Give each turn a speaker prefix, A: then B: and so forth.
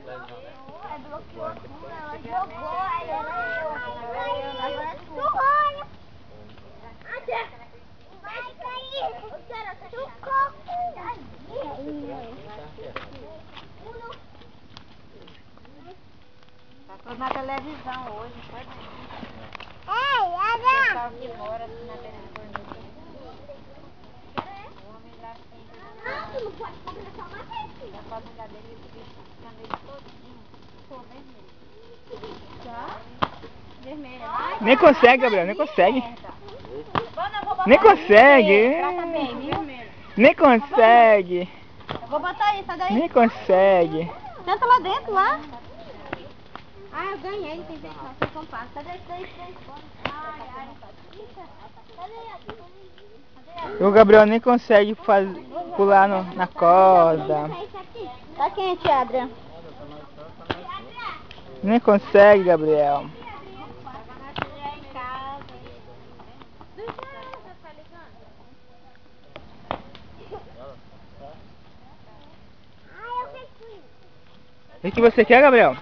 A: bloqueou tudo, ela jogou, aí ela vai cair!
B: Passou na televisão hoje, foi?
A: Ei, Ada!
B: O pessoal que mora assim na televisão. O homem lá assim,
A: Tu não pode comer só uma vez, filha.
B: a família dele, o bicho ficando ele todinho, ficou vermelho.
A: Tá?
B: Vermelho.
C: Nem consegue, Gabriel, nem consegue. Nem
B: Trata
C: consegue.
B: bem, viu?
C: Nem consegue.
B: Eu vou botar aí, sai daí.
C: Nem consegue.
B: Senta lá dentro, lá. Ah, eu ganhei, tem que ser compacto. Cadê isso daí? Ai, ai.
C: O Gabriel nem consegue pular na corda.
B: Tá quente, Adrian.
C: Nem consegue, Gabriel. O que você quer, Gabriel?